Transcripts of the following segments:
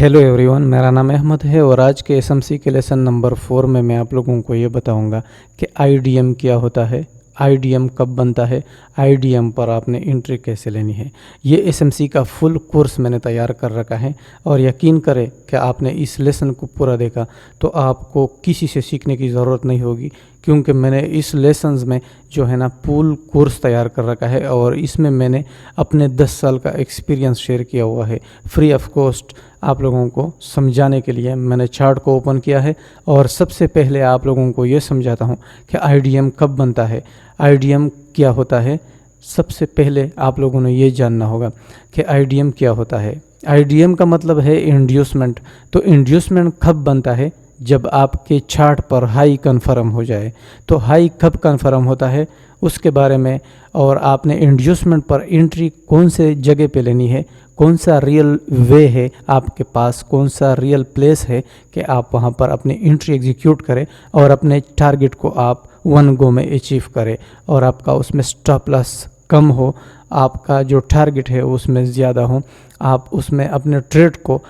Hello everyone, मेरा नाम अहमद है और आज के एसएमसी के लेसन नंबर 4 में मैं आप लोगों को ये बताऊंगा कि आईडीएम क्या होता है, आईडीएम कब बनता है, आईडीएम पर आपने एंट्री कैसे लेनी है। ये एसएमसी का फुल कोर्स मैंने तैयार कर रखा है और यकीन करें कि आपने इस लेसन को पूरा देखा तो आपको किसी से सीखने की ज़रूरत नहीं होगी, क्योंकि मैंने इस लेसन्स में जो है ना फुल कोर्स तैयार कर रखा है और इसमें मैंने अपने 10 साल का एक्सपीरियंस शेयर किया हुआ है फ्री ऑफ कॉस्ट। आप लोगों को समझाने के लिए मैंने चार्ट को ओपन किया है और सबसे पहले आप लोगों को ये समझाता हूँ कि आईडीएम कब बनता है, आईडीएम क्या होता है। सबसे पहले आप लोगों ने ये जानना होगा कि आईडीएम क्या होता है। आईडीएम का मतलब है इंड्यूसमेंट। तो इंड्यूसमेंट कब बनता है? जब आपके चार्ट पर हाई कन्फर्म हो जाए। तो हाई कब कन्फर्म होता है उसके बारे में, और आपने इंड्यूसमेंट पर एंट्री कौन से जगह पे लेनी है, कौन सा रियल वे है आपके पास, कौन सा रियल प्लेस है कि आप वहाँ पर अपनी एंट्री एग्जीक्यूट करें और अपने टारगेट को आप वन गो में अचीव करें और आपका उसमें स्टॉप लॉस कम हो, आपका जो टारगेट है उसमें ज़्यादा हो, आप उसमें अपने ट्रेड को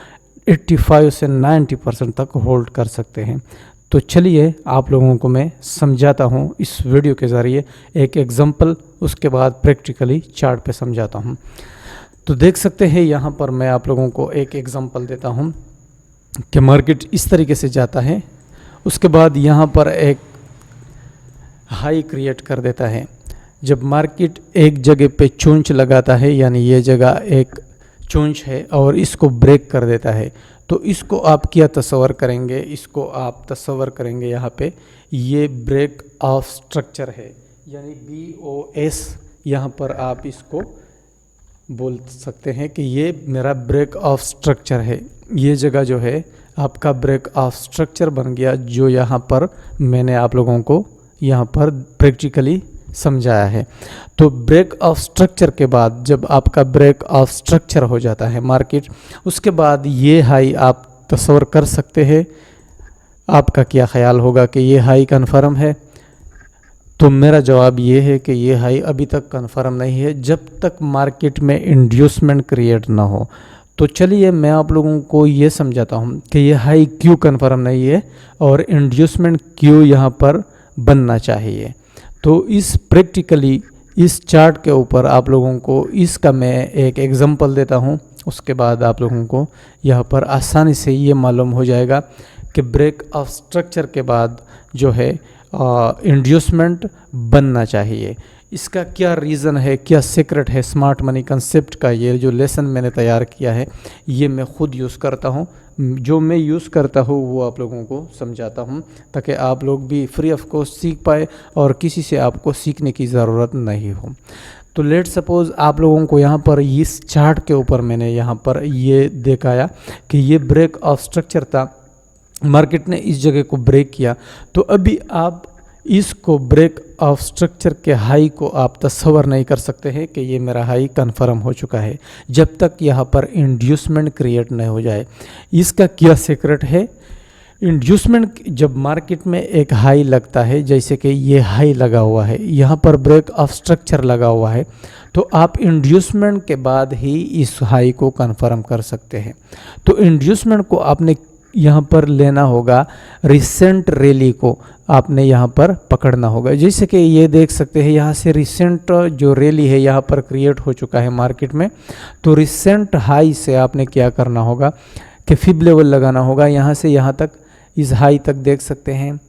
85 से 90% तक होल्ड कर सकते हैं। तो चलिए आप लोगों को मैं समझाता हूँ इस वीडियो के ज़रिए एक एग्जांपल, उसके बाद प्रैक्टिकली चार्ट पे समझाता हूँ। तो देख सकते हैं यहाँ पर मैं आप लोगों को एक एग्जांपल देता हूँ कि मार्केट इस तरीके से जाता है, उसके बाद यहाँ पर एक हाई क्रिएट कर देता है। जब मार्केट एक जगह पे चोंच लगाता है, यानी ये जगह एक चोंच है और इसको ब्रेक कर देता है, तो इसको आप क्या तस्वर करेंगे, इसको आप तस्वर करेंगे यहाँ पे ये ब्रेक ऑफ स्ट्रक्चर है, यानी BOS यहाँ पर आप इसको बोल सकते हैं कि ये मेरा ब्रेक ऑफ स्ट्रक्चर है। ये जगह जो है आपका ब्रेक ऑफ स्ट्रक्चर बन गया, जो यहाँ पर मैंने आप लोगों को यहाँ पर प्रैक्टिकली समझाया है। तो ब्रेक ऑफ स्ट्रक्चर के बाद जब आपका ब्रेक ऑफ स्ट्रक्चर हो जाता है मार्केट, उसके बाद ये हाई आप तस्वर कर सकते हैं। आपका क्या ख्याल होगा कि ये हाई कन्फर्म है? तो मेरा जवाब ये है कि ये हाई अभी तक कन्फर्म नहीं है जब तक मार्केट में इंड्यूसमेंट क्रिएट ना हो। तो चलिए मैं आप लोगों को ये समझाता हूँ कि ये हाई क्यों कन्फर्म नहीं है और इंड्यूसमेंट क्यों यहाँ पर बनना चाहिए। तो इस प्रैक्टिकली इस चार्ट के ऊपर आप लोगों को इसका मैं एक एग्जांपल देता हूँ, उसके बाद आप लोगों को यहाँ पर आसानी से ये मालूम हो जाएगा कि ब्रेक ऑफ स्ट्रक्चर के बाद जो है इंड्यूसमेंट बनना चाहिए। इसका क्या रीज़न है, क्या सीक्रेट है स्मार्ट मनी कंसेप्ट का। ये जो लेसन मैंने तैयार किया है ये मैं ख़ुद यूज़ करता हूँ, जो मैं यूज़ करता हूँ वो आप लोगों को समझाता हूँ ताकि आप लोग भी फ्री ऑफ कॉस्ट सीख पाए और किसी से आपको सीखने की ज़रूरत नहीं हो। तो लेट सपोज़ आप लोगों को यहाँ पर इस चार्ट के ऊपर मैंने यहाँ पर ये दिखाया कि ये ब्रेक ऑफ स्ट्रक्चर था, मार्केट ने इस जगह को ब्रेक किया। तो अभी आप इसको ब्रेक ऑफ स्ट्रक्चर के हाई को आप तस्वर नहीं कर सकते हैं कि ये मेरा हाई कन्फर्म हो चुका है जब तक यहाँ पर इंड्यूसमेंट क्रिएट नहीं हो जाए। इसका क्या सीक्रेट है? इंड्यूसमेंट जब मार्केट में एक हाई लगता है, जैसे कि ये हाई लगा हुआ है, यहाँ पर ब्रेक ऑफ स्ट्रक्चर लगा हुआ है, तो आप इंड्यूसमेंट के बाद ही इस हाई को कन्फर्म कर सकते हैं। तो इंड्यूसमेंट को आपने यहाँ पर लेना होगा, रिसेंट रैली को आपने यहाँ पर पकड़ना होगा। जैसे कि ये देख सकते हैं यहाँ से रिसेंट जो रैली है यहाँ पर क्रिएट हो चुका है मार्केट में। तो रिसेंट हाई से आपने क्या करना होगा कि फिब लेवल लगाना होगा, यहाँ से यहाँ तक, इस हाई तक देख सकते हैं।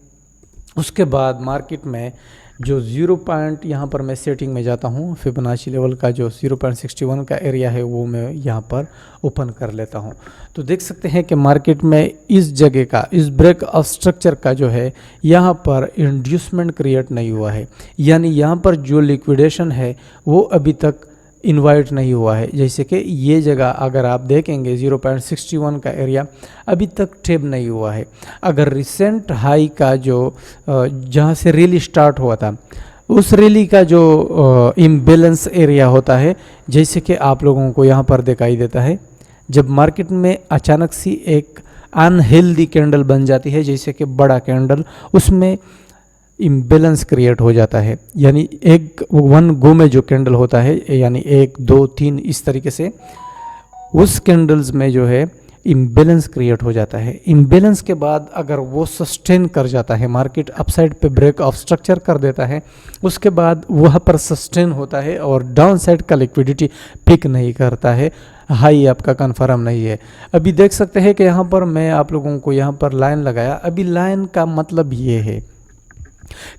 उसके बाद मार्केट में जो 0 पॉइंट यहाँ पर मैं सेटिंग में जाता हूँ, फिबोनाची लेवल का जो 0.61 का एरिया है वो मैं यहाँ पर ओपन कर लेता हूँ। तो देख सकते हैं कि मार्केट में इस जगह का, इस ब्रेक ऑफ स्ट्रक्चर का जो है यहाँ पर इंड्यूसमेंट क्रिएट नहीं हुआ है, यानी यहाँ पर जो लिक्विडेशन है वो अभी तक इनवाइट नहीं हुआ है। जैसे कि ये जगह अगर आप देखेंगे 0.61 का एरिया अभी तक टैप नहीं हुआ है। अगर रिसेंट हाई का जो जहाँ से रैली स्टार्ट हुआ था उस रैली का जो इम्बैलेंस एरिया होता है, जैसे कि आप लोगों को यहाँ पर दिखाई देता है, जब मार्केट में अचानक सी एक अनहेल्दी कैंडल बन जाती है, जैसे कि बड़ा कैंडल, उसमें इम्बैलेंस क्रिएट हो जाता है, यानी एक वन गो में जो कैंडल होता है, यानी 1 2 3 इस तरीके से उस कैंडल्स में जो है इम्बैलेंस क्रिएट हो जाता है। इम्बैलेंस के बाद अगर वो सस्टेन कर जाता है, मार्केट अपसाइड पे ब्रेक ऑफ स्ट्रक्चर कर देता है, उसके बाद वहाँ पर सस्टेन होता है और डाउन साइड का लिक्विडिटी पिक नहीं करता है, हाई आपका कन्फर्म नहीं है। अभी देख सकते हैं कि यहाँ पर मैं आप लोगों को यहाँ पर लाइन लगाया। अभी लाइन का मतलब ये है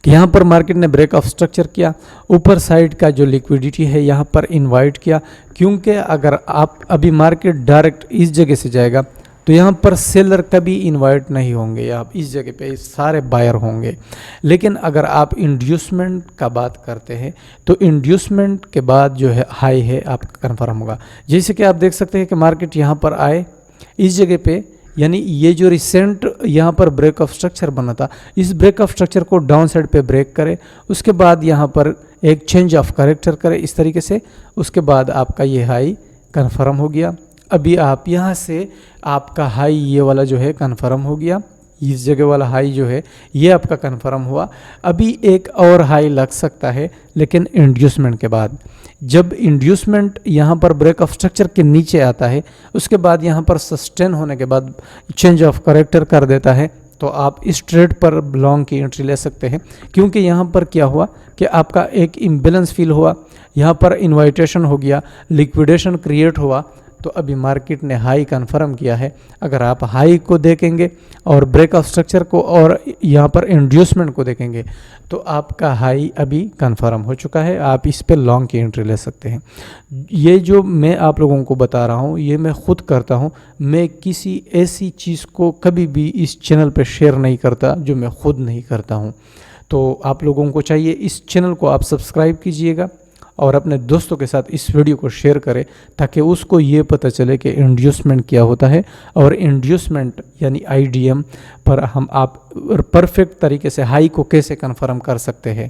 कि यहाँ पर मार्केट ने ब्रेक ऑफ स्ट्रक्चर किया, ऊपर साइड का जो लिक्विडिटी है यहाँ पर इनवाइट किया, क्योंकि अगर आप अभी मार्केट डायरेक्ट इस जगह से जाएगा तो यहाँ पर सेलर कभी इनवाइट नहीं होंगे, आप इस जगह पे सारे बायर होंगे। लेकिन अगर आप इंड्यूसमेंट का बात करते हैं तो इंड्यूसमेंट के बाद जो है हाई है आपका कन्फर्म होगा। जैसे कि आप देख सकते हैं कि मार्केट यहाँ पर आए इस जगह पे, यानी ये जो रिसेंट यहाँ पर ब्रेक ऑफ स्ट्रक्चर बना था, इस ब्रेक ऑफ स्ट्रक्चर को डाउन साइड पे ब्रेक करे, उसके बाद यहाँ पर एक चेंज ऑफ कैरेक्टर करे इस तरीके से, उसके बाद आपका ये हाई कन्फर्म हो गया। अभी आप यहाँ से आपका हाई ये वाला जो है कन्फर्म हो गया, इस जगह वाला हाई जो है ये आपका कन्फर्म हुआ। अभी एक और हाई लग सकता है लेकिन इंड्यूसमेंट के बाद। जब इंड्यूसमेंट यहाँ पर ब्रेक ऑफ स्ट्रक्चर के नीचे आता है, उसके बाद यहाँ पर सस्टेन होने के बाद चेंज ऑफ कैरेक्टर कर देता है, तो आप इस ट्रेड पर लॉन्ग की एंट्री ले सकते हैं। क्योंकि यहाँ पर क्या हुआ कि आपका एक इम्बैलेंस फील हुआ, यहाँ पर इन्वाइटेशन हो गया, लिक्विडेशन क्रिएट हुआ, तो अभी मार्केट ने हाई कन्फर्म किया है। अगर आप हाई को देखेंगे और ब्रेक ऑफ स्ट्रक्चर को और यहाँ पर इंड्यूसमेंट को देखेंगे तो आपका हाई अभी कन्फर्म हो चुका है, आप इस पे लॉन्ग की एंट्री ले सकते हैं। ये जो मैं आप लोगों को बता रहा हूँ ये मैं खुद करता हूँ, मैं किसी ऐसी चीज़ को कभी भी इस चैनल पे शेयर नहीं करता जो मैं खुद नहीं करता हूँ। तो आप लोगों को चाहिए इस चैनल को आप सब्सक्राइब कीजिएगा और अपने दोस्तों के साथ इस वीडियो को शेयर करें ताकि उसको ये पता चले कि इंड्यूसमेंट क्या होता है और इंड्यूसमेंट यानी आईडीएम पर हम आप परफेक्ट तरीके से हाई को कैसे कन्फर्म कर सकते हैं।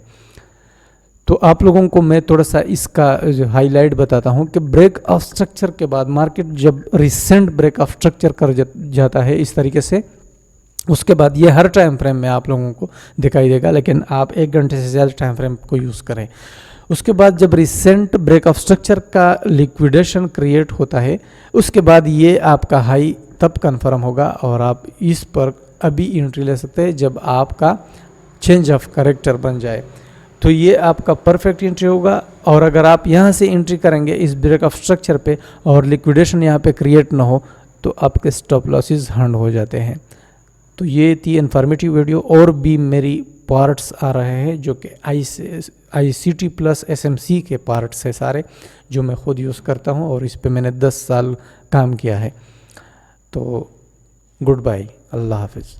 तो आप लोगों को मैं थोड़ा सा इसका हाईलाइट बताता हूँ कि ब्रेक ऑफ स्ट्रक्चर के बाद मार्केट जब रिसेंट ब्रेक ऑफ स्ट्रक्चर कर जाता है इस तरीके से, उसके बाद ये हर टाइम फ्रेम में आप लोगों को दिखाई देगा, लेकिन आप 1 घंटे से ज़्यादा टाइम फ्रेम को यूज़ करें। उसके बाद जब रिसेंट ब्रेक ऑफ स्ट्रक्चर का लिक्विडेशन क्रिएट होता है, उसके बाद ये आपका हाई तब कन्फर्म होगा और आप इस पर अभी एंट्री ले सकते हैं जब आपका चेंज ऑफ कैरेक्टर बन जाए, तो ये आपका परफेक्ट एंट्री होगा। और अगर आप यहाँ से एंट्री करेंगे इस ब्रेक ऑफ स्ट्रक्चर पे और लिक्विडेशन यहाँ पे क्रिएट ना हो तो आपके स्टॉप लॉसेस हंड हो जाते हैं। तो ये थी इन्फॉर्मेटिव वीडियो, और भी मेरी पार्ट्स आ रहे हैं जो कि ICT प्लस SMC के पार्ट्स है सारे, जो मैं खुद यूज़ करता हूँ और इस पे मैंने 10 साल काम किया है। तो गुड बाय, अल्लाह हाफिज़।